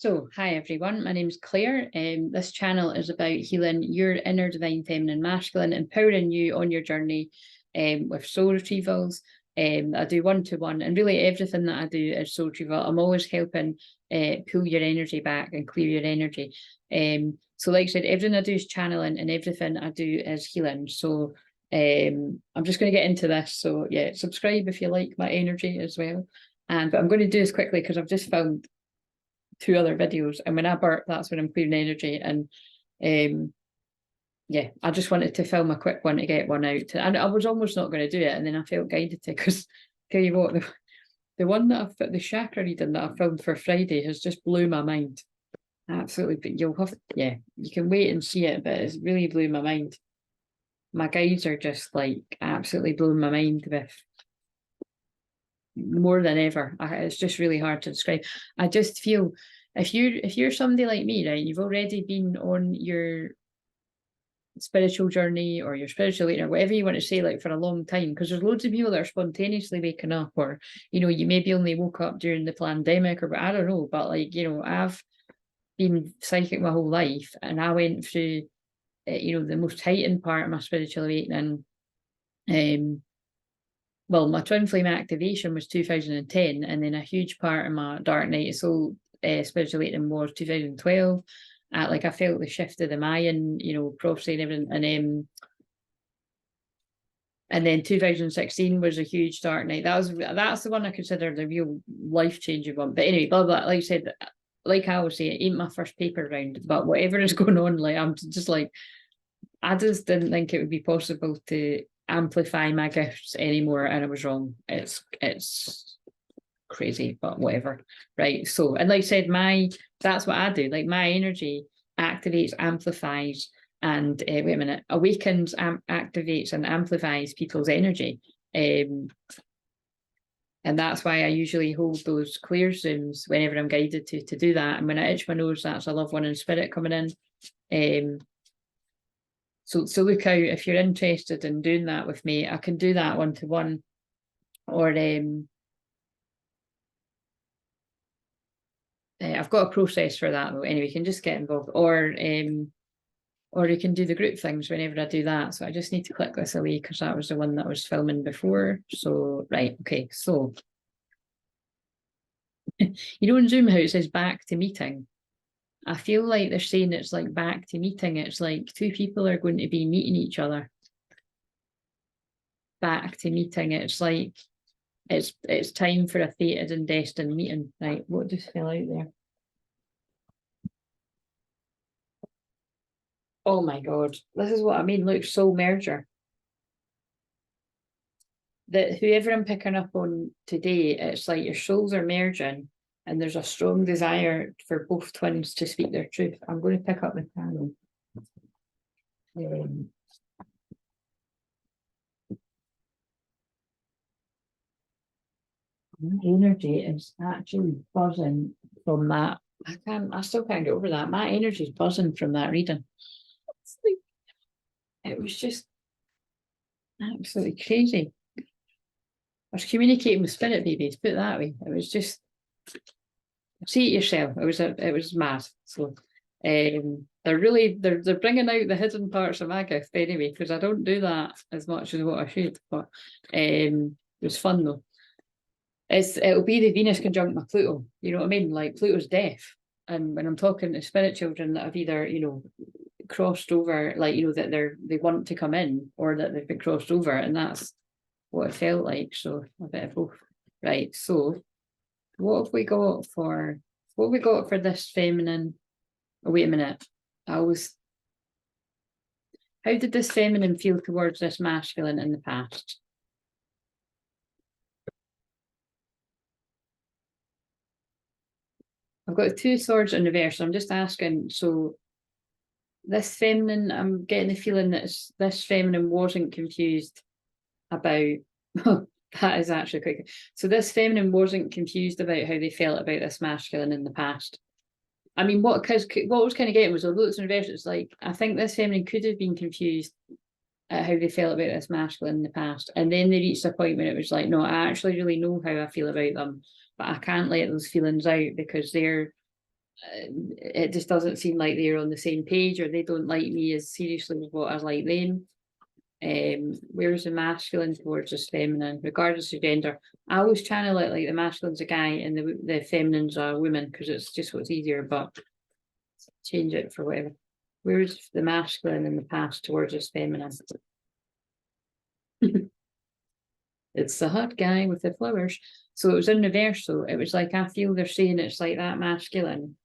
So, hi everyone, my name's Claire. This channel is about healing your inner divine feminine masculine, empowering you on your journey with soul retrievals. I do one-to-one, and really everything that I do is soul retrieval. I'm always helping pull your energy back and clear your energy. So like I said, everything I do is channeling and everything I do is healing. So I'm just going to get into this. So yeah, subscribe if you like my energy as well. But I'm going to do this quickly because I've just filmed 2 other videos, and when I burp, that's when I'm clearing energy. And yeah, I just wanted to film a quick one to get one out, and I was almost not going to do it, and then I felt guided to, because tell you what, the one that the chakra reading that I filmed for Friday has just blew my mind absolutely. But you'll have, yeah, you can wait and see it, but it's really blew my mind. My guides are just like absolutely blowing my mind with more than ever. It's just really hard to describe. I just feel if you're somebody like me, right, you've already been on your spiritual journey or your spiritual leader, or whatever you want to say, like for a long time, because there's loads of people that are spontaneously waking up, or you maybe only woke up during the pandemic, or I don't know, but like I've been psychic my whole life, and I went through the most heightened part of my spiritual awakening. Well, my twin flame activation was 2010, and then a huge part of my dark night of soul spiritual awakening was 2012. Like I felt the shift of the Mayan, prophecy and everything, and then 2016 was a huge dark night. That's the one I consider the real life changing one. But anyway, blah blah. Like I said, like I always say, it ain't my first paper round. But whatever is going on, like I'm just like, I just didn't think it would be possible to amplify my gifts anymore, and I was wrong. It's crazy, but whatever, right? So, and like I said, that's what I do. Like my energy activates, amplifies, and wait a minute, awakens, activates, and amplifies people's energy. And that's why I usually hold those clear zooms whenever I'm guided to do that. And when I itch my nose, that's a loved one in spirit coming in. So look out if you're interested in doing that with me. I can do that one-to-one, or I've got a process for that though. Anyway, you can just get involved, or you can do the group things whenever I do that. So I just need to click this away because that was the one that I was filming before. So right, okay. So in Zoom how it says back to meeting. I feel like they're saying it's like back to meeting. It's like 2 people are going to be meeting each other. Back to meeting. It's like it's time for a fated and destined meeting. Right, what just fell out there? Oh my God, this is what I mean. Look, soul merger. That whoever I'm picking up on today, it's like your souls are merging, and there's a strong desire for both twins to speak their truth. I'm going to pick up the panel. Energy is actually buzzing from that. I still can't get over that. My energy is buzzing from that reading. It was just absolutely crazy. I was communicating with spirit babies, put it that way. It was just, see it yourself. It was mad. So they're bringing out the hidden parts of my gift anyway, because I don't do that as much as what I should. But it was fun though. It'll be the Venus conjunct my Pluto. You know what I mean? Like Pluto's death, and when I'm talking to spirit children that have either crossed over, like that they want to come in, or that they've been crossed over, and that's what it felt like. So a bit of both. Right. So what have we got for this feminine? Oh, wait a minute. How did this feminine feel towards this masculine in the past? I've got 2 swords in reverse. I'm just asking, so this feminine, I'm getting the feeling that this feminine wasn't confused about, that is actually quick. So this feminine wasn't confused about how they felt about this masculine in the past. I mean, what I was kind of getting was, although it's in reverse, it's like, I think this feminine could have been confused at how they felt about this masculine in the past. And then they reached a point when it was like, no, I actually really know how I feel about them, but I can't let those feelings out because they're it just doesn't seem like they're on the same page, or they don't like me as seriously as what I like them. Where's the masculine towards this feminine, regardless of gender? I always channel it like the masculine's a guy and the feminine's a woman, because it's just what's easier, but change it for whatever. Where's the masculine in the past towards this feminine? It's the hot guy with the flowers. So it was in reverse. So it was like, I feel they're saying it's like that masculine.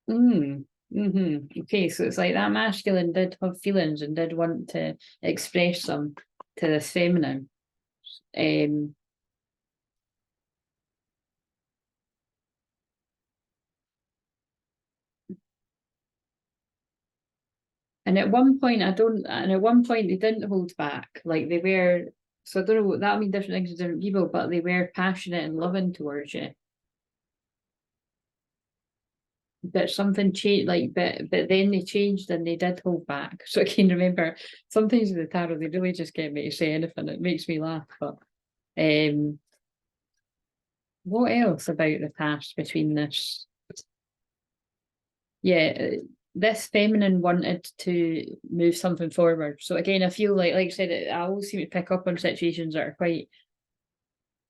Okay, so it's like that masculine did have feelings and did want to express them to this feminine. And at one point, they didn't hold back. Like they were, so I don't know what that mean different things to different people, but they were passionate and loving towards you. But something changed, like, but then they changed and they did hold back. So I can remember sometimes with the tarot, they really just get me to say anything. It makes me laugh. But what else about the past between this? Yeah, this feminine wanted to move something forward. So again, I feel like I said, I always seem to pick up on situations that are quite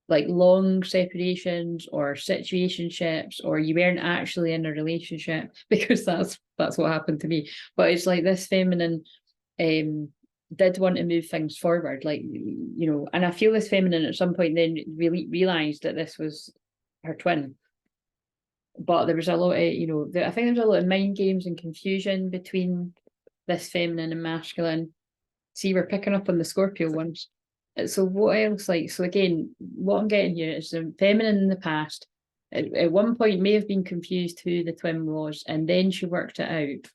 like long separations or situationships, or you weren't actually in a relationship, because that's what happened to me. But it's like this feminine did want to move things forward, like, you know, and I feel this feminine at some point then really realized that this was her twin. But there was a lot of, you know, I think there was a lot of mind games and confusion between this feminine and masculine. See, we're picking up on the Scorpio ones. So what else? Like, so again, what I'm getting here is the feminine in the past. At one point may have been confused who the twin was, and then she worked it out.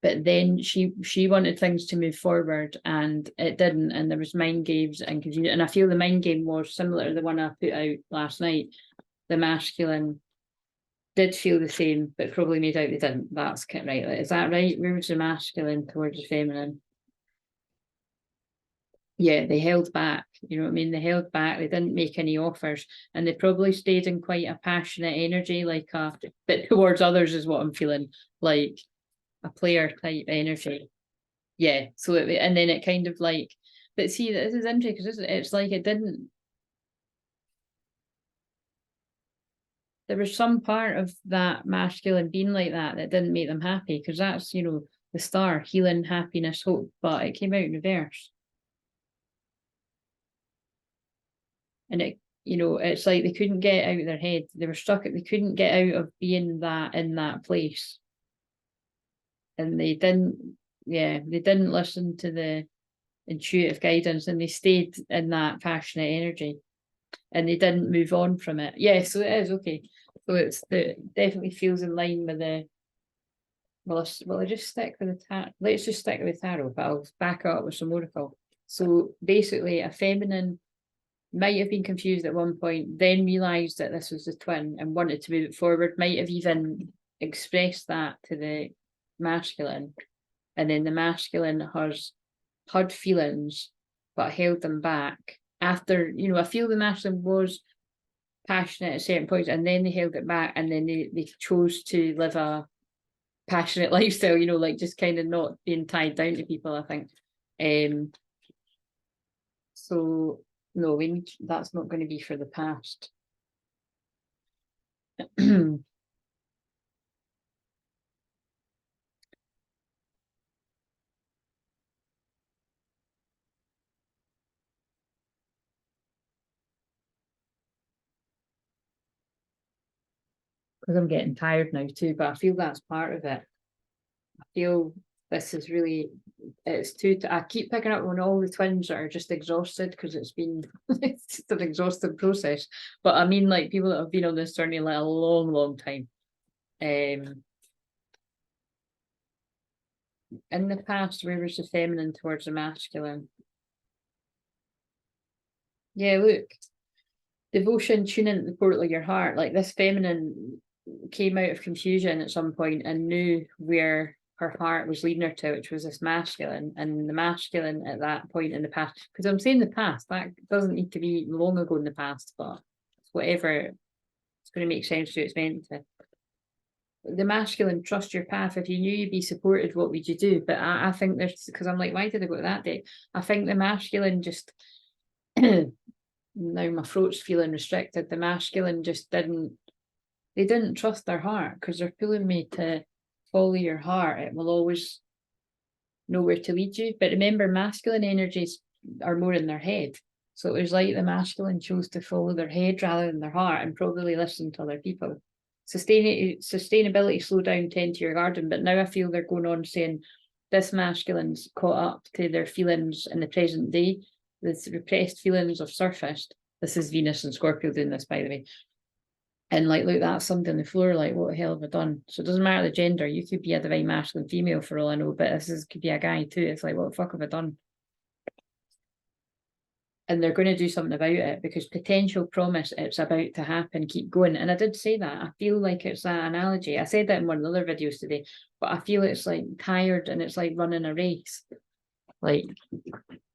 But then she wanted things to move forward, and it didn't, and there was mind games and confusion. And I feel the mind game was similar to the one I put out last night. The masculine did feel the same, but probably made out they didn't. That's right. Is that right? Where was the masculine towards the feminine? Yeah, they held back. You know what I mean? They held back. They didn't make any offers, and they probably stayed in quite a passionate energy, like but towards others is what I'm feeling, like a player type energy. Yeah. So and then it kind of like, but see, this is interesting because it's like it didn't. There was some part of that masculine being like that didn't make them happy, because that's, you know, the star, healing, happiness, hope, but it came out in reverse. And it, you know, it's like they couldn't get out of their head. They were stuck. They couldn't get out of being that in that place. And they didn't, yeah, they didn't listen to the intuitive guidance, and they stayed in that passionate energy, and they didn't move on from it. Yeah, so it is okay. So it definitely feels in line with the, well, I just stick with the tarot. Let's just stick with the tarot, but I'll back up with some oracle. So basically, a feminine might have been confused at one point, then realised that this was the twin and wanted to move it forward, might have even expressed that to the masculine. And then the masculine has had feelings, but held them back. After, you know, I feel the masculine was passionate at certain points, and then they held it back, and then they chose to live a passionate lifestyle, you know, like just kind of not being tied down to people, I think. So no, that's not going to be for the past. Because I'm getting tired now too, but I feel that's part of it. I feel this is really, it's too, I keep picking up on all the twins that are just exhausted, because it's been, it's just an exhausting process. But I mean, like, people that have been on this journey like a long, long time. In the past, where was the feminine towards the masculine? Yeah, look, devotion, tuning at the portal of your heart. Like, this feminine came out of confusion at some point and knew where her heart was leading her to, which was this masculine, and the masculine at that point in the past, because I'm saying the past, that doesn't need to be long ago in the past, but whatever it's going to make sense to you, it's meant to. The masculine, trust your path. If you knew you'd be supported, what would you do? But I think there's, because I'm like, why did I go to that day? I think the masculine just now my throat's feeling restricted. The masculine just they didn't trust their heart, because they're pulling me to follow your heart. It will always know where to lead you. But remember, masculine energies are more in their head. So it was like the masculine chose to follow their head rather than their heart, and probably listen to other people. Sustainability, slow down, tend to your garden. But now I feel they're going on saying this masculine's caught up to their feelings in the present day. This repressed feelings have surfaced. This is Venus and Scorpio doing this, by the way. And like, look, that's something on the floor, like, what the hell have I done? So it doesn't matter the gender. You could be a divine masculine female for all I know, but could be a guy too. It's like, what the fuck have I done? And they're going to do something about it, because potential promise, it's about to happen, keep going. And I did say that. I feel like it's that analogy. I said that in one of the other videos today, but I feel it's like tired, and it's like running a race. Like,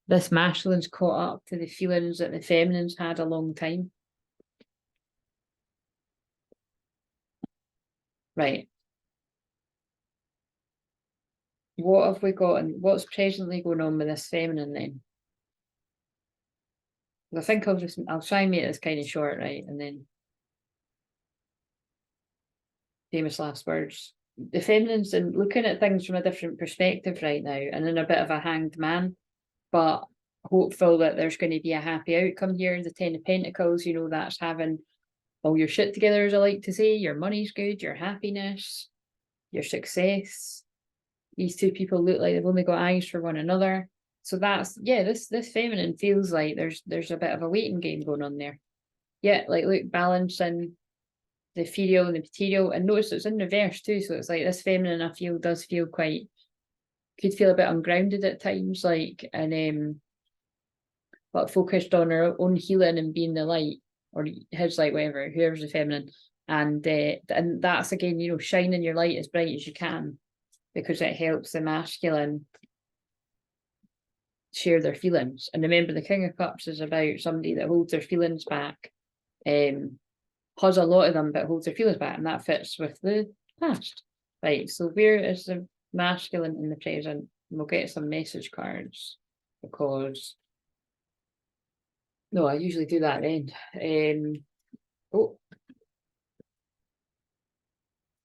this masculine's caught up to the feelings that the feminines had a long time. Right. What have we got, and what's presently going on with this feminine then? I think I'll try and make this kind of short, right? And then famous last words. The feminine's and looking at things from a different perspective right now, and in a bit of a hanged man, but hopeful that there's going to be a happy outcome here. The 10 of Pentacles, you know, that's having all your shit together, as I like to say. Your money's good, your happiness, your success. These two people look like they've only got eyes for one another. So that's, yeah, this feminine feels like there's a bit of a waiting game going on there. Yeah, like, look, balancing the ethereal and the material, and notice it's in reverse too. So it's like this feminine, I feel, does feel quite, could feel a bit ungrounded at times, like, and but focused on her own healing and being the light, or his light, whatever, whoever's the feminine. And that's, again, you know, shining your light as bright as you can, because it helps the masculine share their feelings. And remember, the King of Cups is about somebody that holds their feelings back, has a lot of them, but holds their feelings back, and that fits with the past. Right, so where is the masculine in the present? We'll get some message cards, because no, I usually do that then. Oh,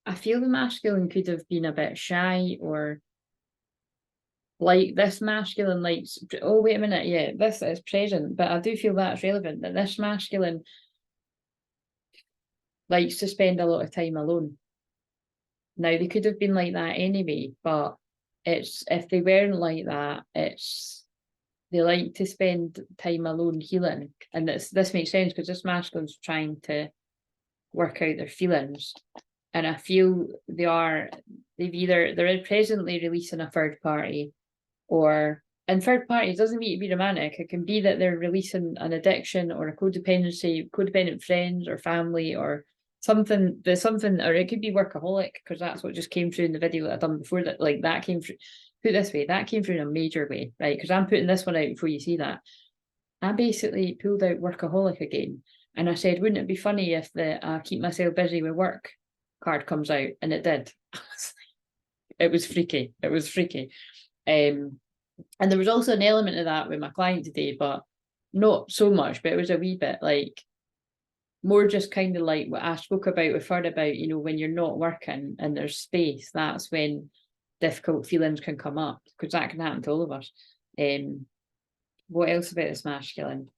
I feel the masculine could have been a bit shy, or like this masculine likes, oh, wait a minute, yeah, this is present, but I do feel that's relevant, that this masculine likes to spend a lot of time alone. Now, they could have been like that anyway, but it's, if they weren't like that, it's, they like to spend time alone healing. And this makes sense, because this masculine's trying to work out their feelings. And I feel they're presently releasing a third party, and third party doesn't need to be romantic. It can be that they're releasing an addiction, or a codependent friends or family, or something, or it could be workaholic, because that's what just came through in the video that I've done before. That, like, that came through, put this way, that came through in a major way, right? Because I'm putting this one out before you see that. I basically pulled out workaholic again, and I said, wouldn't it be funny if the keep myself busy with work card comes out? And it did. It was freaky. It was freaky. And there was also an element of that with my client today, but not so much, but it was a wee bit like, more just kind of like what I spoke about with her about, you know, when you're not working and there's space, that's when difficult feelings can come up, because that can happen to all of us. What else about this masculine?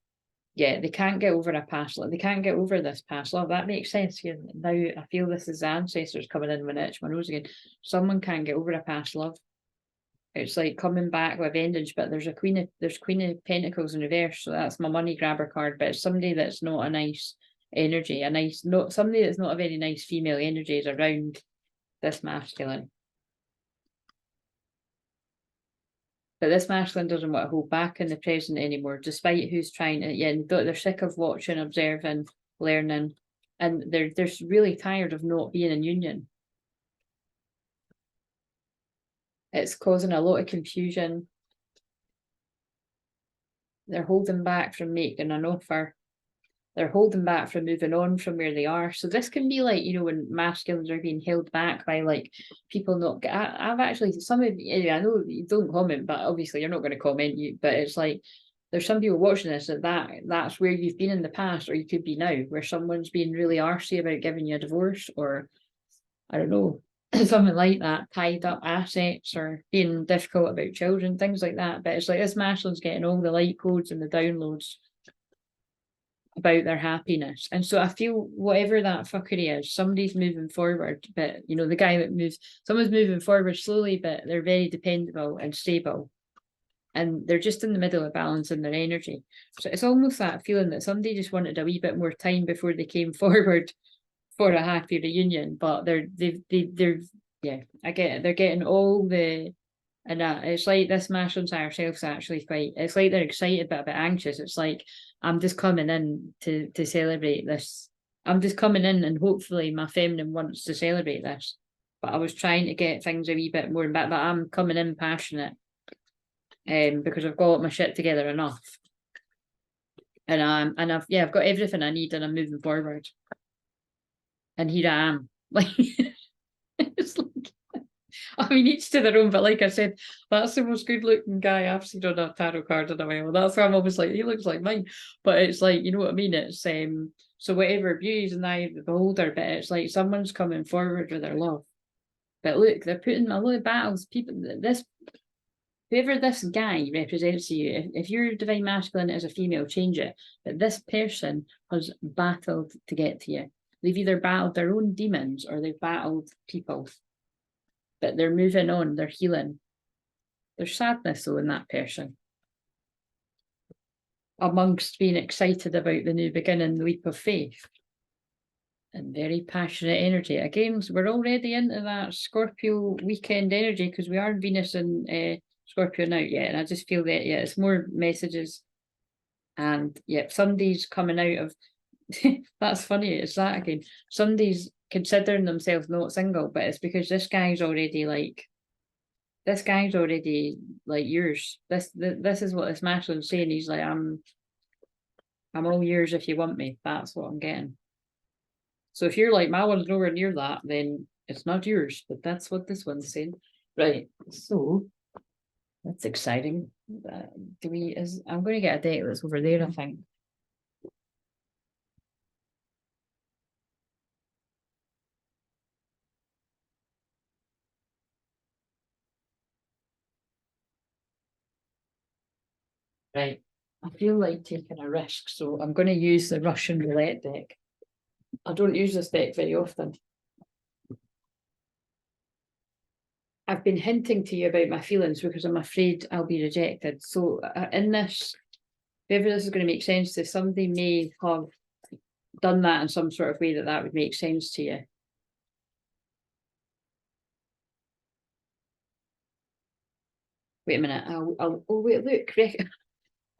Yeah, they can't get over a past love. They can't get over this past love. That makes sense. Now I feel this is the ancestors coming in when I itch my nose again. Someone can't get over a past love. It's like coming back with vengeance, but there's Queen of Pentacles in reverse, so that's my money grabber card. But it's somebody that's not a nice energy, somebody that's not a very nice female energy is around this masculine. But this masculine doesn't want to hold back in the present anymore, despite who's trying to. Yeah, they're sick of watching, observing, learning, and they're really tired of not being in union. It's causing a lot of confusion. They're holding back from making an offer. They're holding back from moving on from where they are. So this can be like, you know, when masculines are being held back by like people not. I've actually, some of you, I know you don't comment, but obviously you're not going to comment. But it's like there's some people watching this that's where you've been in the past, or you could be now, where someone's being really arsey about giving you a divorce, or I don't know, something like that, tied up assets or being difficult about children, things like that. But it's like this masculine's getting all the light codes and the downloads about their happiness. And so I feel whatever that fuckery is, somebody's moving forward, but you know, the guy that moves, someone's moving forward slowly, but they're very dependable and stable. And they're just in the middle of balancing their energy. So it's almost that feeling that somebody just wanted a wee bit more time before they came forward for a happy reunion, but they're yeah, I get it. They're getting all the, and it's like this masculine's ourselves actually quite, it's like they're excited but a bit anxious. It's like, I'm just coming in to celebrate this. I'm just coming in and hopefully my feminine wants to celebrate this. But I was trying to get things a wee bit more, but I'm coming in passionate because I've got my shit together enough. And I've got everything I need and I'm moving forward. And here I am. Like it's like, I mean, each to their own, but like I said, that's the most good looking guy I've seen on a tarot card in a while. That's why I'm always like, he looks like mine. But it's like, you know what I mean? It's so whatever beauty and I the beholder, but it's like someone's coming forward with their love. But look, they're putting a lot of battles, people this whoever this guy represents to you, if you're divine masculine as a female, change it. But this person has battled to get to you. They've either battled their own demons or they've battled people. But they're moving on, they're healing. There's sadness though in that person. Amongst being excited about the new beginning, the leap of faith. And very passionate energy. Again, we're already into that Scorpio weekend energy because we are in Venus and Scorpio now, yeah. And I just feel that, yeah, it's more messages. And yeah, somebody's coming out of that's funny, it's that again. Somebody's considering themselves not single, but it's because this guy's already like yours. This is what this masculine's saying. He's like, I'm all yours if you want me. That's what I'm getting. So if you're like, my one's nowhere near that, then it's not yours. But that's what this one's saying. Right. So that's exciting. I'm going to get a deck that's over there, I think. Right. I feel like taking a risk, so I'm going to use the Russian roulette deck. I don't use this deck very often. I've been hinting to you about my feelings because I'm afraid I'll be rejected. So in this, whether this is going to make sense to somebody may have done that in some sort of way that would make sense to you. Wait a minute. Oh wait, look.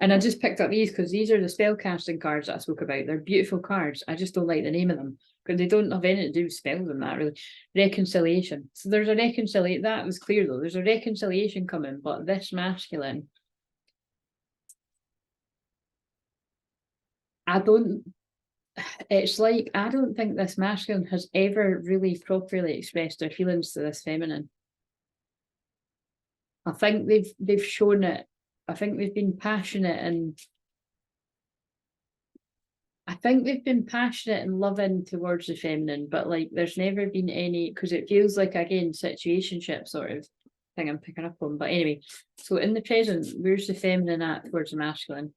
And I just picked up these because these are the spell casting cards that I spoke about. They're beautiful cards. I just don't like the name of them because they don't have anything to do with spells and that really. Reconciliation. So there's a reconciliation. That was clear though. There's a reconciliation coming, but this masculine, it's like, I don't think this masculine has ever really properly expressed their feelings to this feminine. I think they've shown it. I think they've been passionate and loving towards the feminine, but like there's never been any, because it feels like, again, situationship sort of thing I'm picking up on. But anyway, so in the present, where's the feminine at towards the masculine?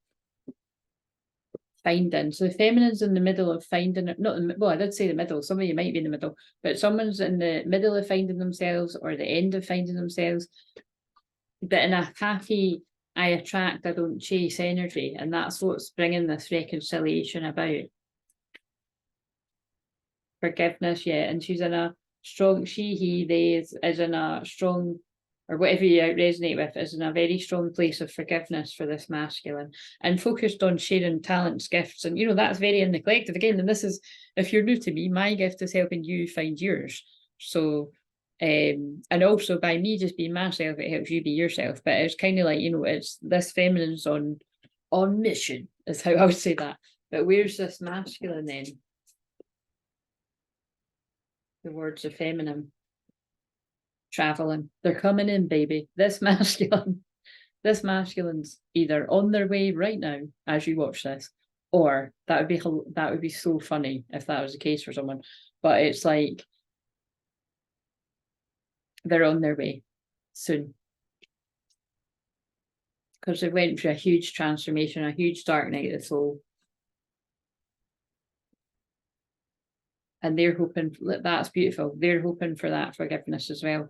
Finding. So the feminine's in the middle of finding it. Well, I did say the middle. Some of you might be in the middle, but someone's in the middle of finding themselves or the end of finding themselves. But in a happy, I attract, I don't chase energy. And that's what's bringing this reconciliation about. Forgiveness, yeah. And she's in a strong, he, they is in a strong, or whatever you resonate with, is in a very strong place of forgiveness for this masculine and focused on sharing talents, gifts. And, you know, that's very in the collective again. And this is, if you're new to me, my gift is helping you find yours. So And also by me just being myself, it helps you be yourself. But it's kind of like, you know, it's this feminine's on mission, is how I would say that. But where's this masculine then? The words of feminine. Traveling. They're coming in, baby. This masculine's either on their way right now as you watch this, or that would be so funny if that was the case for someone. But it's like they're on their way soon, because they went through a huge transformation, a huge dark night of the soul, and they're hoping that's beautiful. They're hoping for that forgiveness as well,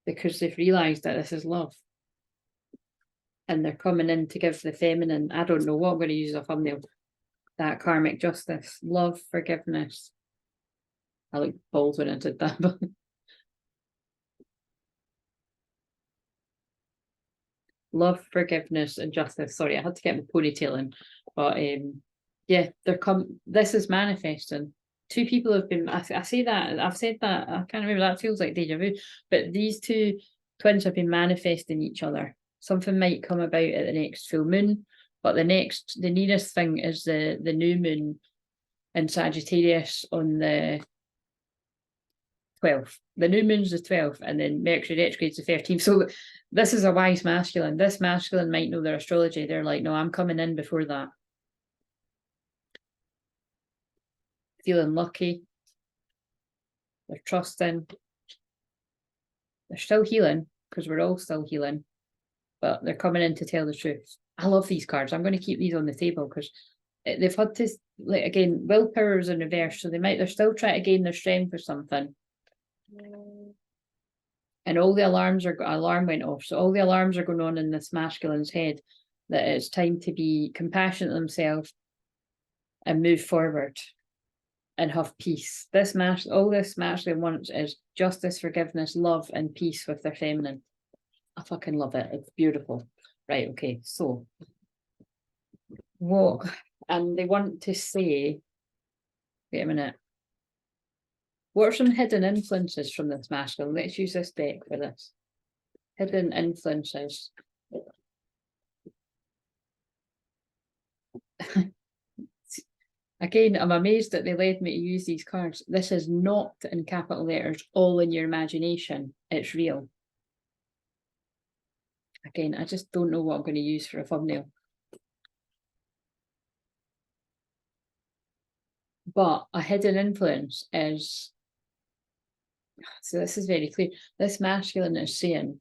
because they've realized that this is love. And they're coming in to give the feminine, I don't know what I'm going to use as a thumbnail, that karmic justice, love, forgiveness. I looked bold when I did that, but love, forgiveness, and justice. Sorry, I had to get my ponytail in. But yeah, this is manifesting. Two people have been, I say that, I've said that, I can't remember, that feels like deja vu, but these two twins have been manifesting each other. Something might come about at the next full moon, but the nearest thing is the new moon in Sagittarius on the 12th. The new moon's the 12th, and then Mercury retrogrades the 13th. So this is a wise masculine. This masculine might know their astrology. They're like, no, I'm coming in before that. Feeling lucky. They're trusting. They're still healing, because we're all still healing, but they're coming in to tell the truth. I love these cards. I'm going to keep these on the table because they've had to, like, again, willpower is in reverse, so they're still trying to gain their strength for something. And all the alarm went off. So all the alarms are going on in this masculine's head, that it's time to be compassionate to themselves and move forward and have peace. All this masculine wants is justice, forgiveness, love, and peace with their feminine. I fucking love it. It's beautiful. Right, okay, so what? And they want to say, wait a minute. What are some hidden influences from this masculine? Let's use this deck for this. Hidden influences. Again, I'm amazed that they led me to use these cards. This is not in capital letters, all in your imagination. It's real. Again, I just don't know what I'm going to use for a thumbnail. But a hidden influence is, so this is very clear, this masculine is saying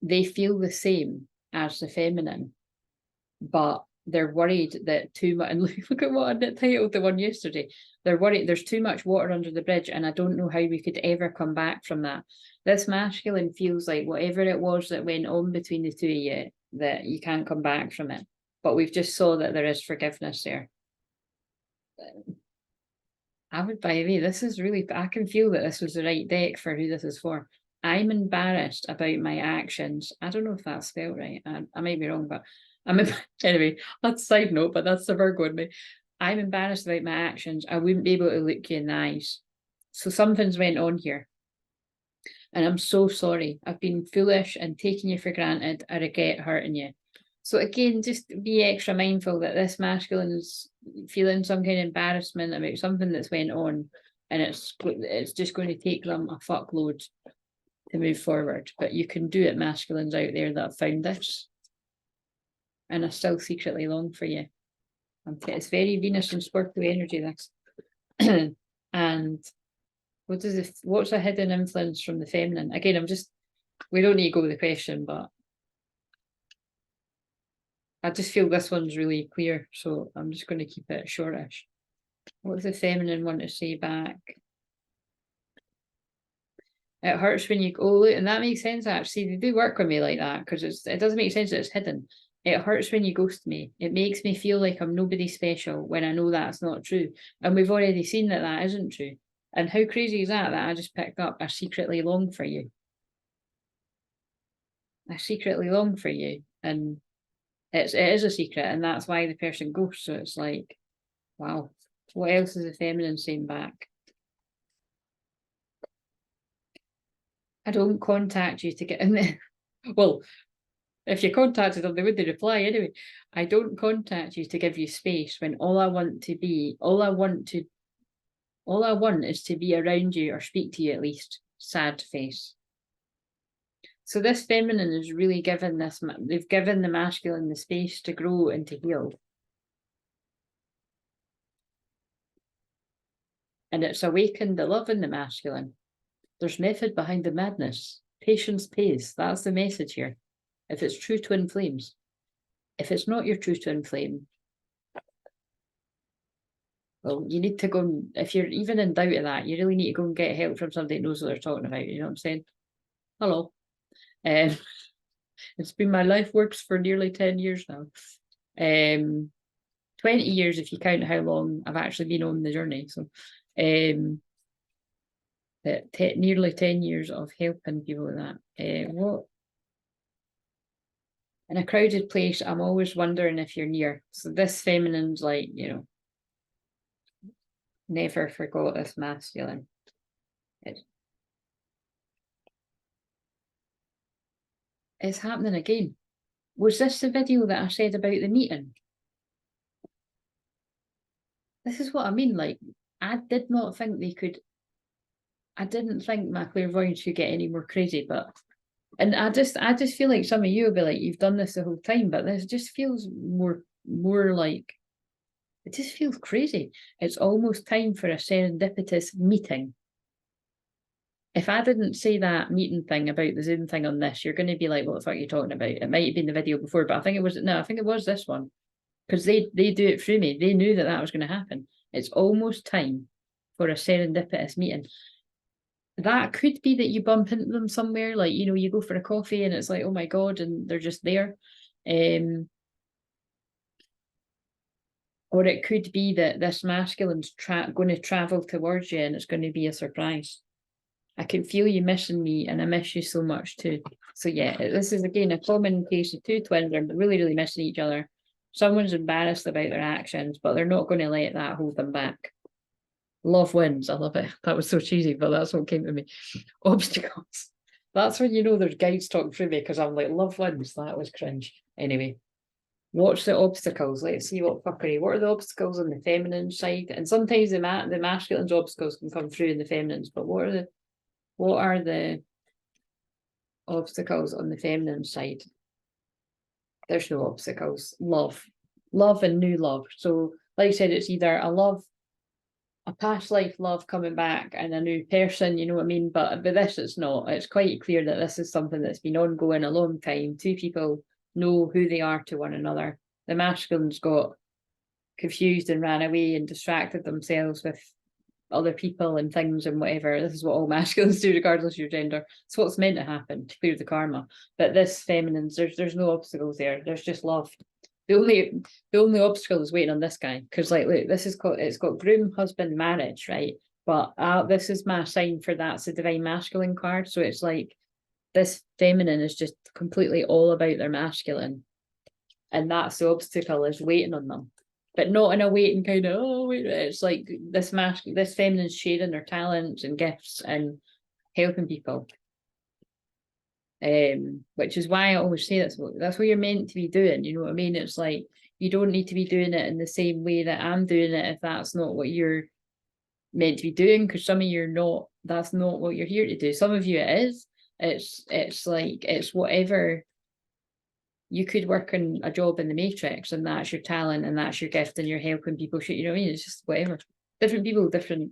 they feel the same as the feminine, but they're worried that too much, and look at what I titled the one yesterday, they're worried there's too much water under the bridge, and I don't know how we could ever come back from that. This masculine feels like whatever it was that went on between the two of you, that you can't come back from it. But we've just saw that there is forgiveness there. I would, by the way, this is really, I can feel that this was the right deck for who this is for. I'm embarrassed about my actions. I don't know if that's spelled right. I might be wrong, but anyway, that's a side note, but that's the Virgo in me. I'm embarrassed about my actions. I wouldn't be able to look you in the eyes. So something's went on here. And I'm so sorry. I've been foolish and taking you for granted. I regret hurting you. So again, just be extra mindful that this masculine is feeling some kind of embarrassment about something that's went on, and it's just going to take them a fuckload to move forward. But you can do it, masculines out there that have found this, and I still secretly long for you. It's very Venus and Scorpio energy, this. And what's a hidden influence from the feminine? Again, we don't need to go with the question, but I just feel this one's really clear, so I'm just going to keep it shortish. What does the feminine want to say back? It hurts when you go, and that makes sense actually. They do work with me like that, because it doesn't make sense that it's hidden. It hurts when you ghost me. It makes me feel like I'm nobody special when I know that's not true. And we've already seen that that isn't true. And how crazy is that I just picked up, I secretly long for you. I secretly long for you. And it is a secret, and that's why the person ghosts. So it's like, wow, what else is the feminine saying back? I don't contact you to get in there. Well, if you contacted them, they wouldn't reply anyway. I don't contact you to give you space when all I want is to be around you or speak to you at least. Sad face. So this feminine is really given this, they've given the masculine the space to grow and to heal. And it's awakened the love in the masculine. There's method behind the madness. Patience pays. That's the message here. If it's true twin flames. If it's not your true twin flame, well, you need to go, and, if you're even in doubt of that, you really need to go and get help from somebody who knows what they're talking about. You know what I'm saying? Hello. It's been my life works for nearly 10 years now. 20 years if you count how long I've actually been on the journey. So nearly 10 years of helping people with that. What? In a crowded place, I'm always wondering if you're near. So this feminine's like, you know, never forgot this masculine. It's happening again. Was this the video that I said about the meeting? This is what I mean. Like, I did not think they could. I didn't think my clairvoyance could get any more crazy, but, and I just feel like some of you will be like, you've done this the whole time, but this just feels more like, it just feels crazy. It's almost time for a serendipitous meeting. If I didn't say that meeting thing about the Zoom thing on this, you're going to be like, what the fuck are you talking about? It might have been the video before, but I think it was this one. Because they do it through me. They knew that was going to happen. It's almost time for a serendipitous meeting. That could be that you bump into them somewhere, like, you know, you go for a coffee and it's like, oh my God, and they're just there. Or it could be that this masculine's going to travel towards you and it's going to be a surprise. I can feel you missing me and I miss you so much too. So yeah, this is again a common case of two twins are really, really missing each other. Someone's embarrassed about their actions, but they're not going to let that hold them back. Love wins. I love it. That was so cheesy, but that's what came to me. Obstacles. That's when you know there's guides talking through me, because I'm like, love wins. That was cringe. Anyway, watch the obstacles. Let's see what fuckery. What are the obstacles on the feminine side? And sometimes the masculine's obstacles can come through in the feminines, but what are the obstacles on the feminine side? There's no obstacles. Love and new love. So like I said, it's either a past life love coming back and a new person, you know what I mean? But this, it's not. It's quite clear that this is something that's been ongoing a long time. Two people know who they are to one another. The masculine's got confused and ran away and distracted themselves with other people and things and whatever. This is what all masculines do, regardless of your gender. It's what's meant to happen to clear the karma. But this feminine's, there's no obstacles there. There's just love. The only obstacle is waiting on this guy, because like, look, this is called, it's got groom, husband, marriage, right? But this is my sign for that's the divine masculine card. So it's like this feminine is just completely all about their masculine, and that's the obstacle, is waiting on them. But not in a waiting kind of, oh wait, it's like this feminine's sharing their talents and gifts and helping people. Which is why I always say that's what you're meant to be doing, you know what I mean? It's like, you don't need to be doing it in the same way that I'm doing it if that's not what you're meant to be doing, because some of you are not, that's not what you're here to do. Some of you it is. It's like, it's whatever. You could work in a job in the Matrix and that's your talent and that's your gift and you're helping people, you know what I mean? It's just whatever. Different people, different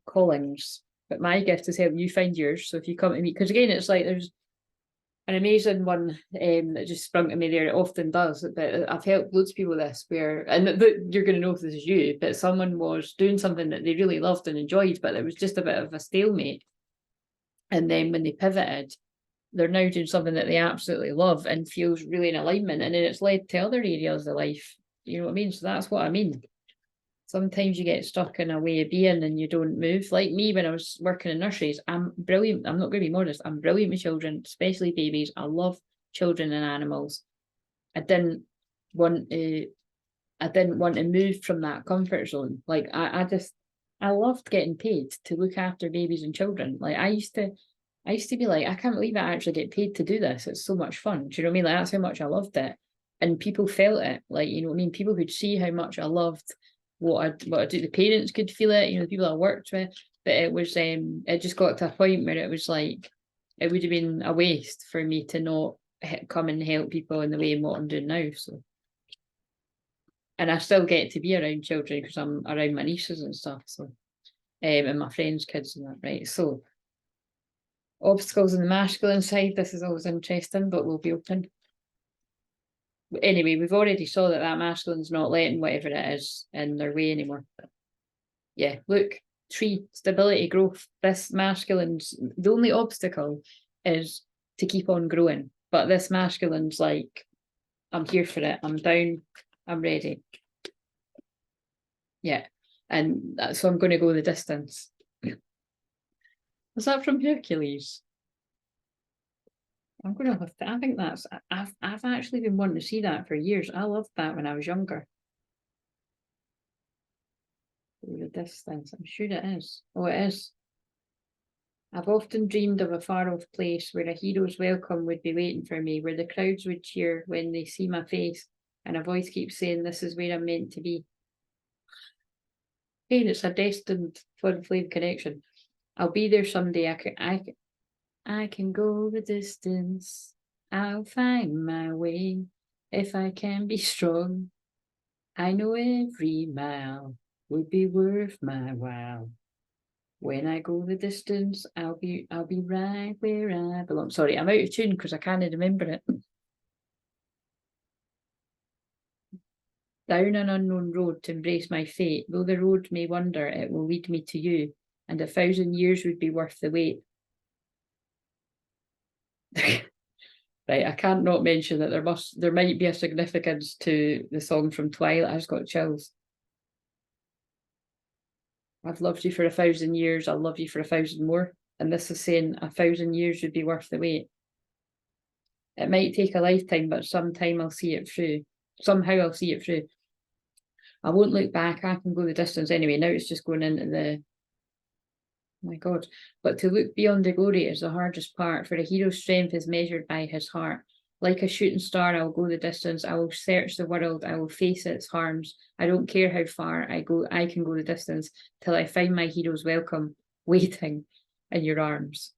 callings. But my gift is helping you find yours. So if you come to me, because again, it's like there's an amazing one that just sprung to me there. It often does, but I've helped loads of people with this, where, and you're going to know if this is you, but someone was doing something that they really loved and enjoyed, but it was just a bit of a stalemate. And then when they pivoted, they're now doing something that they absolutely love and feels really in alignment. And then it's led to other areas of life. You know what I mean? So that's what I mean. Sometimes you get stuck in a way of being and you don't move. Like me, when I was working in nurseries, I'm brilliant. I'm not going to be modest. I'm brilliant with children, especially babies. I love children and animals. I didn't want to move from that comfort zone. Like I just, I loved getting paid to look after babies and children. Like I used to be like, I can't believe I actually get paid to do this. It's so much fun. Do you know what I mean? Like that's how much I loved it. And people felt it. Like, you know what I mean? People could see how much I loved what I do. The parents could feel it, you know, the people I worked with. But it was it just got to a point where it was like it would have been a waste for me to not come and help people in the way what I'm doing now. So, and I still get to be around children because I'm around my nieces and stuff. So, and my friends' kids and that, right? So, obstacles in the masculine side. This is always interesting, but we'll be open. Anyway, we've already saw that masculine's not letting whatever it is in their way anymore. Yeah, look, tree, stability, growth. This masculine's, the only obstacle is to keep on growing. But this masculine's like, I'm here for it. I'm down. I'm ready. Yeah. And so I'm going to go the distance. Was that from Hercules? I'm going to have to, I think that's, I've actually been wanting to see that for years. I loved that when I was younger. The distance, I'm sure it is. Oh, it is. I've often dreamed of a far-off place where a hero's welcome would be waiting for me, where the crowds would cheer when they see my face, and a voice keeps saying, this is where I'm meant to be. Hey, it's a destined twin flame connection. I'll be there someday. I can go the distance. I'll find my way. If I can be strong, I know every mile would be worth my while. When I go the distance, I'll be right where I belong. Sorry, I'm out of tune because I can't remember it. Down an unknown road to embrace my fate, though the road may wander, it will lead me to you, and 1,000 years would be worth the wait. Right, I can't not mention that there might be a significance to the song from Twilight. I just got chills. I've loved you for 1,000 years, I'll love you for 1,000 more. And this is saying 1,000 years would be worth the wait. It might take a lifetime, but sometime I'll see it through. Somehow I'll see it through. I won't look back, I can go the distance anyway. Now it's just going into the, oh my God. But to look beyond the glory is the hardest part, for a hero's strength is measured by his heart. Like a shooting star, I'll go the distance. I will search the world. I will face its harms. I don't care how far I go. I can go the distance till I find my hero's welcome waiting in your arms.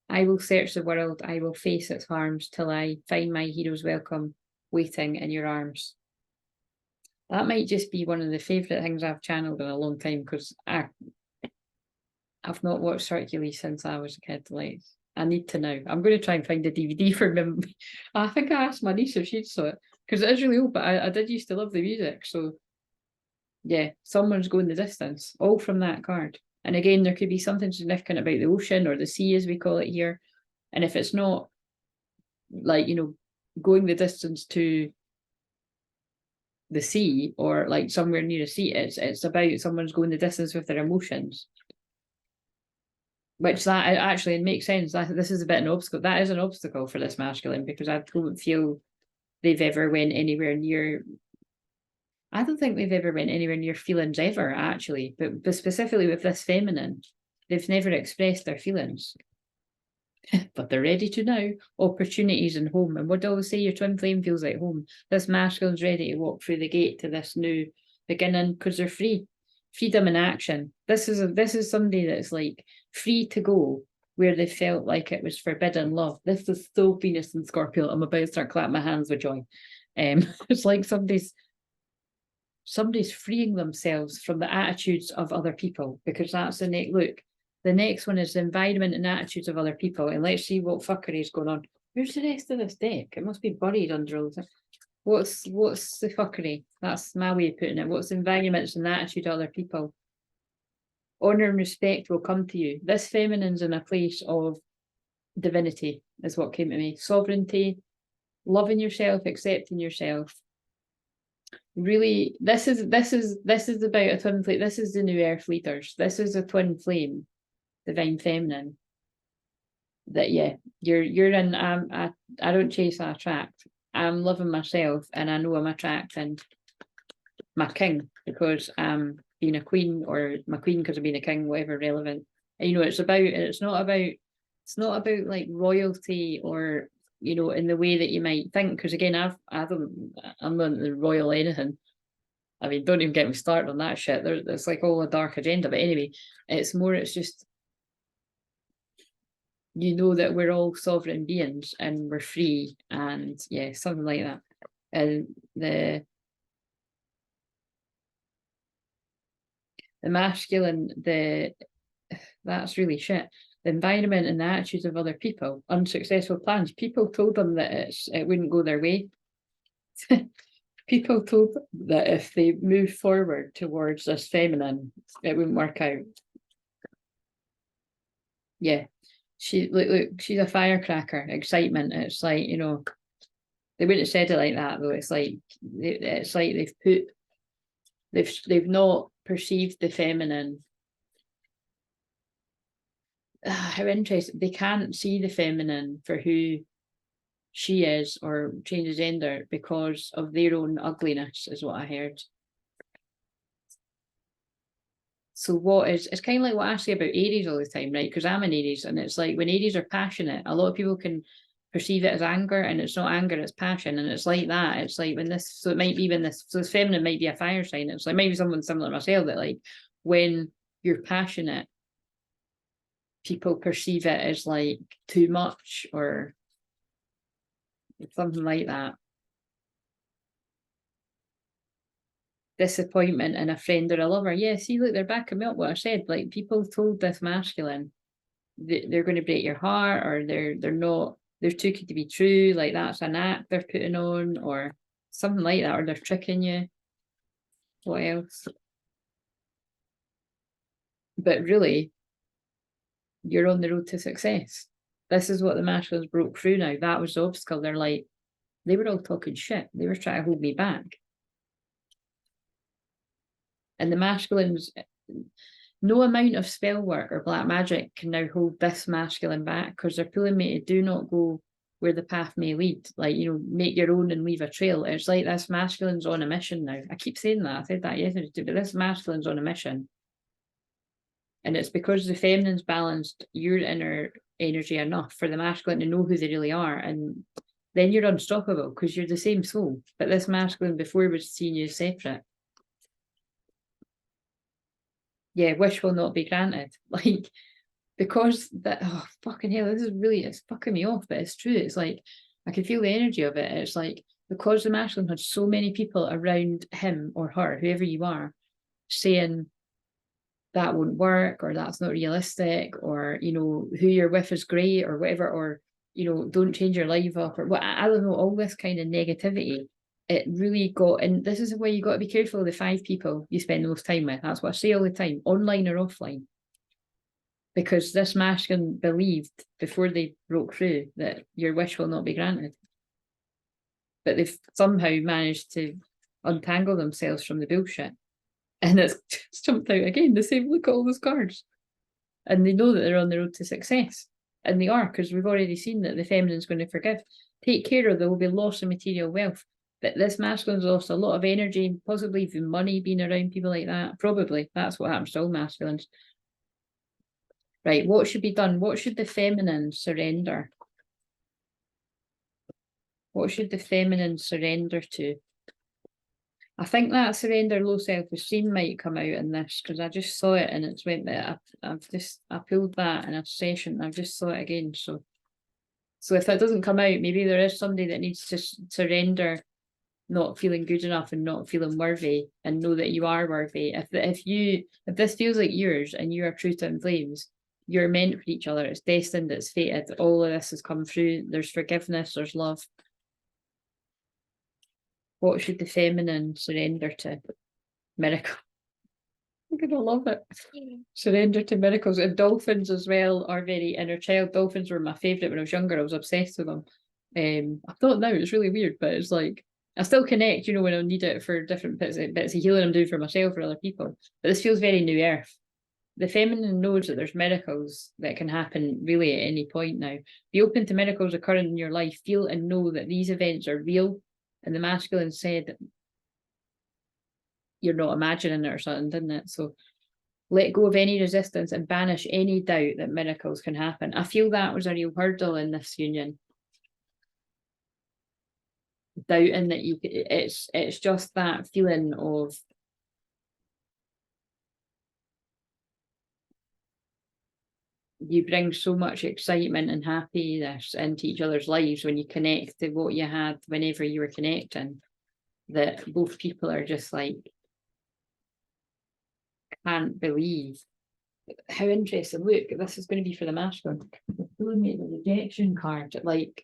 I will search the world. I will face its harms till I find my hero's welcome waiting in your arms. That might just be one of the favourite things I've channeled in a long time, because I've not watched Hercules since I was a kid. Like, I need to now. I'm going to try and find a DVD for him. I think I asked my niece if she'd saw it, because it is really old, but I did used to love the music. So yeah, someone's going the distance, all from that card. And again, there could be something significant about the ocean or the sea, as we call it here. And if it's not like, you know, going the distance to the sea or like somewhere near a sea, it's about someone's going the distance with their emotions. Which that actually makes sense. This is a bit an obstacle. That is an obstacle for this masculine, because I don't feel they've ever went anywhere near. I don't think they've ever went anywhere near feelings ever, actually. But specifically with this feminine, they've never expressed their feelings. But they're ready to now. Opportunities and home. And what do I always say? Your twin flame feels like home. This masculine's ready to walk through the gate to this new beginning because they're free. Freedom in action. This is somebody that's like free to go where they felt like it was forbidden love. This is so Venus and Scorpio. I'm about to start clapping my hands with joy. It's like somebody's freeing themselves from the attitudes of other people, because that's the next look. The next one is the environment and attitudes of other people. And let's see what fuckery is going on. Where's the rest of this deck? It must be buried under all this. What's the fuckery? That's my way of putting it. What's the environments and the attitude of other people? Honour and respect will come to you. This feminine's in a place of divinity, is what came to me. Sovereignty, loving yourself, accepting yourself. Really, this is about a twin flame. This is the new earth leaders. This is a twin flame, divine feminine. That yeah, you're in. I don't chase, I attract. I'm loving myself, and I know I'm attracting my king, because being a queen, or my queen because of being a king, whatever relevant. And, you know, it's not about like royalty, or, you know, in the way that you might think. Because again, I'm not the royal anything. I mean, don't even get me started on that shit. There's like all a dark agenda. But anyway, it's just, you know, that we're all sovereign beings and we're free, and yeah, something like that. And the masculine, that's really shit. The environment and the attitudes of other people, unsuccessful plans. People told them that it wouldn't go their way. People told them that if they move forward towards this feminine, it wouldn't work out. Yeah. Look, she's a firecracker, excitement. It's like, you know, they wouldn't have said it like that though. It's like they've not perceived the feminine. How interesting. They can't see the feminine for who she is, or change gender, because of their own ugliness, is what I heard. So it's kind of like what I say about Aries all the time, right? Because I'm an Aries, and it's like when Aries are passionate, a lot of people can perceive it as anger, and it's not anger, it's passion. And it's like that. It's like so it might be this feminine might be a fire sign. It's like maybe someone similar to myself, that like when you're passionate, people perceive it as like too much, or something like that. Disappointment in a friend or a lover. Yeah, see, look, they're backing me up what I said. Like, people told this masculine that they're going to break your heart, or they're too good to be true. Like, that's an act they're putting on, or something like that, or they're tricking you. What else? But really, you're on the road to success. This is what the masculines broke through now. That was the obstacle. They're like, they were all talking shit. They were trying to hold me back. And the masculines, no amount of spell work or black magic can now hold this masculine back, because they're pulling me to do not go where the path may lead. Like, you know, make your own and leave a trail. It's like this masculine's on a mission now. I keep saying that. I said that yesterday, but this masculine's on a mission. And it's because the feminine's balanced your inner energy enough for the masculine to know who they really are. And then you're unstoppable, because you're the same soul. But this masculine before was seeing you separate. Yeah, wish will not be granted. Like, because that, oh, fucking hell, it's fucking me off, but it's true. It's like, I can feel the energy of it. It's like, because the masculine had so many people around him or her, whoever you are, saying that won't work, or that's not realistic, or, you know, who you're with is great, or whatever, or, you know, don't change your life up, or what, I don't know, all this kind of negativity. It really got, and this is why you got to be careful of the 5 people you spend the most time with. That's what I say all the time, online or offline. Because this masculine believed before they broke through that your wish will not be granted. But they've somehow managed to untangle themselves from the bullshit. And it's just jumped out again, the same, look at all those cards. And they know that they're on the road to success. And they are, because we've already seen that the feminine's going to forgive. Take care, of there will be loss of material wealth. But this masculine's lost a lot of energy, possibly even money, being around people like that. Probably. That's what happens to all masculines. Right, what should be done? What should the feminine surrender? What should the feminine surrender to? I think that surrender low self-esteem might come out in this, because I just saw it and it's went there. I pulled that in a session. I've just saw it again. So if that doesn't come out, maybe there is somebody that needs to surrender not feeling good enough and not feeling worthy, and know that you are worthy. If this feels like yours and you are true to flames, you're meant for each other. It's destined, it's fated. All of this has come through. There's forgiveness, there's love. What should the feminine surrender to? Miracle. I'm gonna love it. Surrender to miracles. And dolphins as well are very inner child. Dolphins were my favourite when I was younger. I was obsessed with them. I thought now it's really weird, but it's like I still connect, you know, when I need it for different bits of healing I'm doing for myself or other people. But this feels very new earth. The feminine knows that there's miracles that can happen really at any point now. Be open to miracles occurring in your life. Feel and know that these events are real. And the masculine said, you're not imagining it or something, didn't it? So let go of any resistance and banish any doubt that miracles can happen. I feel that was a real hurdle in this union. Doubting that it's just that feeling of you bring so much excitement and happiness into each other's lives when you connect to what you had whenever you were connecting, that both people are just like, can't believe. How interesting. Look, this is going to be for the masculine. Pulling me the rejection card. Like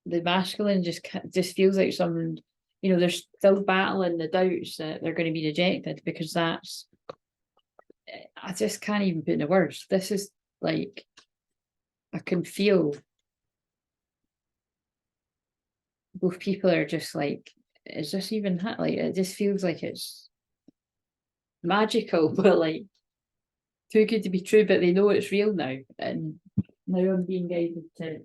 the masculine just feels like someone, you know, they're still battling the doubts that they're going to be rejected, because that's, I just can't even put in the words. This is like, I can feel both people are just like, is this even like, it just feels like it's magical, but like too good to be true, but they know it's real now. And now I'm being guided to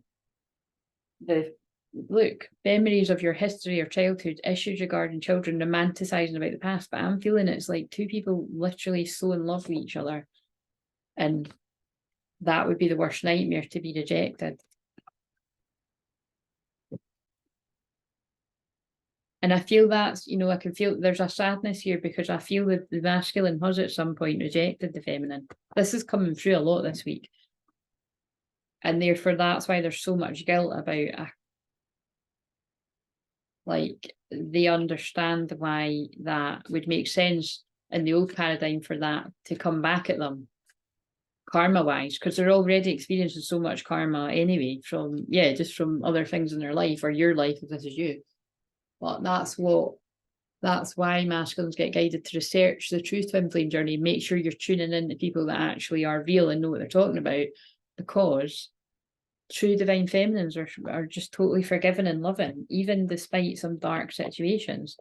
the look, memories of your history or childhood, issues regarding children, romanticizing about the past. But I'm feeling it's like two people literally so in love with each other, and that would be the worst nightmare, to be rejected. And I feel that's, you know, I can feel there's a sadness here, because I feel that the masculine has at some point rejected the feminine. This is coming through a lot this week. And therefore, that's why there's so much guilt about like, they understand why that would make sense in the old paradigm for that to come back at them karma wise, because they're already experiencing so much karma anyway from, yeah, just from other things in their life, or your life if this is you. But that's why masculines get guided to research the true twin flame journey. Make sure you're tuning in to people that actually are real and know what they're talking about, because true divine feminines are just totally forgiving and loving, even despite some dark situations.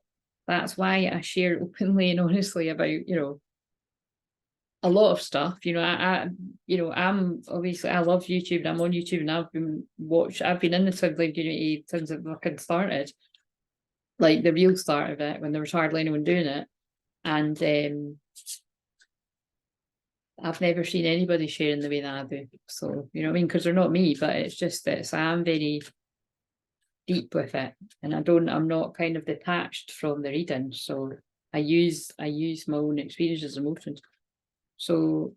That's why I share openly and honestly about, you know, a lot of stuff. You know, I'm obviously, I love YouTube, and I'm on YouTube, and I've been in the twin flame community since it fucking started, like the real start of it, when there was hardly anyone doing it. And I've never seen anybody sharing the way that I do. So, you know what I mean? Because they're not me, but it's just that I'm very deep with it, and I'm not kind of detached from the reading. So I use my own experiences and emotions. So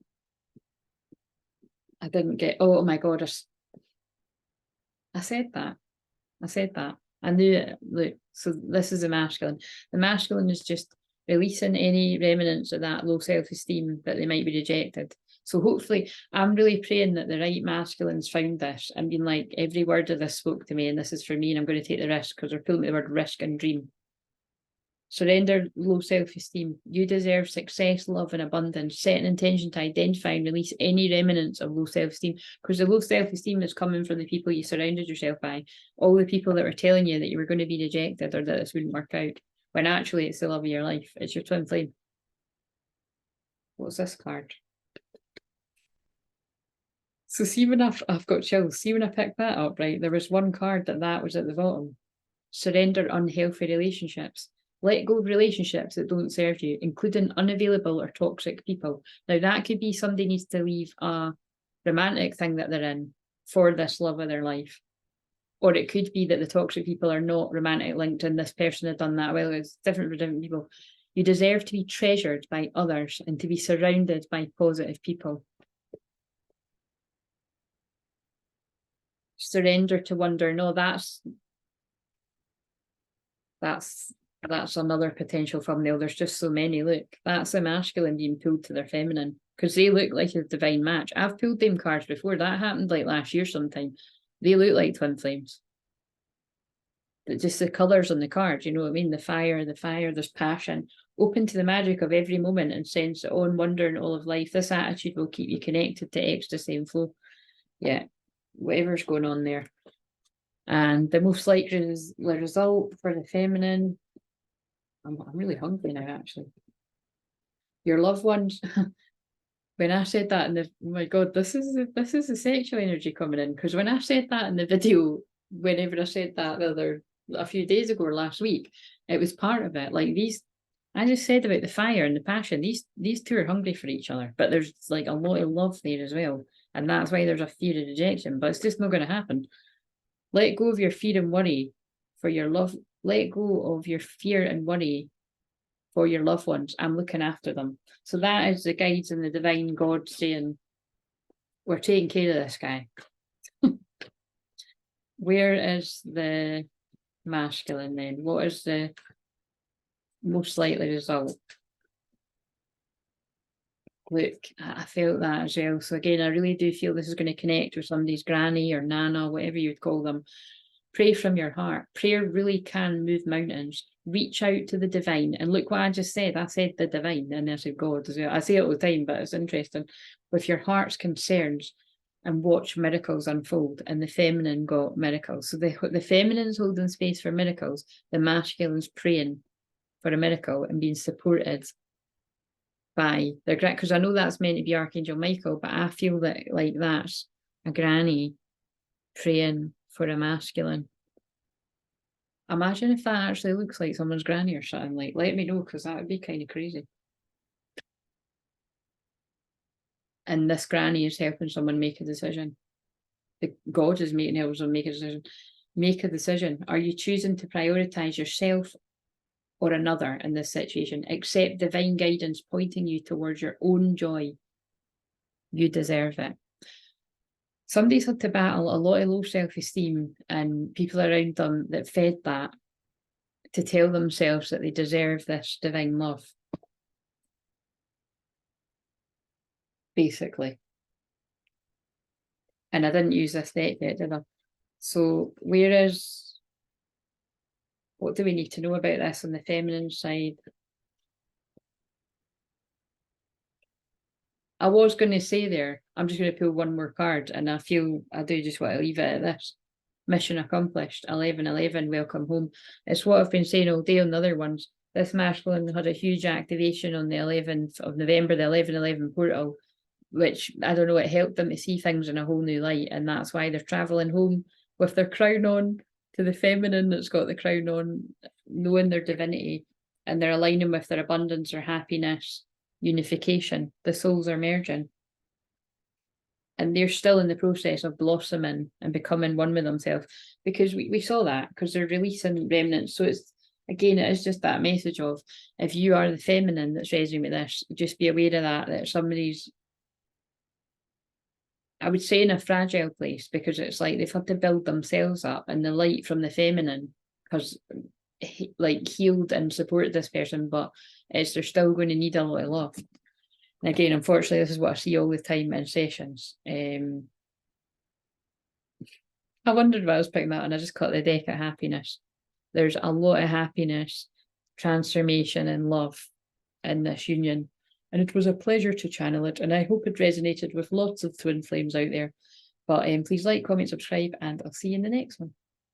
I didn't get, oh my God, I said that. I knew it. Look, so this is the masculine. The masculine is just releasing any remnants of that low self-esteem that they might be rejected. So hopefully, I'm really praying that the right masculines found this and been like, every word of this spoke to me, and this is for me, and I'm going to take the risk, because they're pulling me the word risk and dream. Surrender low self-esteem. You deserve success, love, and abundance. Set an intention to identify and release any remnants of low self-esteem, because the low self-esteem is coming from the people you surrounded yourself by, all the people that were telling you that you were going to be rejected or that this wouldn't work out, when actually it's the love of your life. It's your twin flame. What's this card? So see, when I've got chills, see when I picked that up, right, there was one card that was at the bottom. Surrender unhealthy relationships. Let go of relationships that don't serve you, including unavailable or toxic people. Now, that could be somebody needs to leave a romantic thing that they're in for this love of their life. Or it could be that the toxic people are not romantic linked, and this person had done that. Well, it's different for different people. You deserve to be treasured by others and to be surrounded by positive people. Surrender to wonder. No, that's another potential thumbnail. There's just so many. Look, that's the masculine being pulled to their feminine, because they look like a divine match. I've pulled them cards before. That happened like last year sometime. They look like twin flames. But just the colours on the card, you know what I mean? The fire, there's passion, open to the magic of every moment and sense of awe and wonder in all of life. This attitude will keep you connected to ecstasy and flow. Yeah, whatever's going on there. And the most likely result for the feminine, I'm really hungry now, actually. Your loved ones. When I said that, oh my God, this is the sexual energy coming in. Because when I said that in the video, whenever I said that a few days ago or last week, it was part of it. Like I just said about the fire and the passion, these two are hungry for each other, but there's like a lot of love there as well. And that's why there's a fear of rejection, but it's just not going to happen. Let go of your fear and worry for your love. Let go of your fear and worry for your loved ones. I'm looking after them. So that is the guides and the divine God saying, we're taking care of this guy. Where is the masculine then? What is the most likely result? Look, I felt that as well. So again, I really do feel this is going to connect with somebody's granny or nana, whatever you'd call them. Pray from your heart. Prayer really can move mountains. Reach out to the divine. And look what I just said. I said the divine and I said God as well. I say it all the time, but it's interesting. With your heart's concerns and watch miracles unfold. And the feminine got miracles. So the feminine's holding space for miracles. The masculine's praying for a miracle and being supported by their grand, because I know that's meant to be Archangel Michael, but I feel that like that's a granny praying for a masculine. Imagine if that actually looks like someone's granny or something. Like, let me know, because that would be kind of crazy. And this granny is helping someone make a decision. The God is helping someone make a decision. Make a decision. Are you choosing to prioritize yourself or another in this situation? Accept divine guidance pointing you towards your own joy. You deserve it. Somebody's had to battle a lot of low self-esteem and people around them that fed that to tell themselves that they deserve this divine love. Basically. And I didn't use this deck yet, did I? So what do we need to know about this on the feminine side? I was going to say there, I'm just going to pull one more card, and I feel I do just want to leave it at this. Mission accomplished. 11/11, welcome home. It's what I've been saying all day on the other ones. This masculine had a huge activation on the 11th of November, the 11/11 portal, which, I don't know, it helped them to see things in a whole new light, and that's why they're travelling home with their crown on to the feminine that's got the crown on, knowing their divinity, and they're aligning with their abundance, their happiness, unification. The souls are merging. And they're still in the process of blossoming and becoming one with themselves, because we saw that, because they're releasing remnants. So it's, again, it is just that message of, if you are the feminine that's resonating with this, just be aware of that somebody's, I would say, in a fragile place, because it's like they've had to build themselves up, and the light from the feminine has like healed and supported this person, but they're still going to need a lot of love. And again, unfortunately, this is what I see all the time in sessions. I wondered why I was picking that, and I just cut the deck of happiness. There's a lot of happiness, transformation, and love in this union. And it was a pleasure to channel it, and I hope it resonated with lots of twin flames out there. But please like, comment, subscribe, and I'll see you in the next one.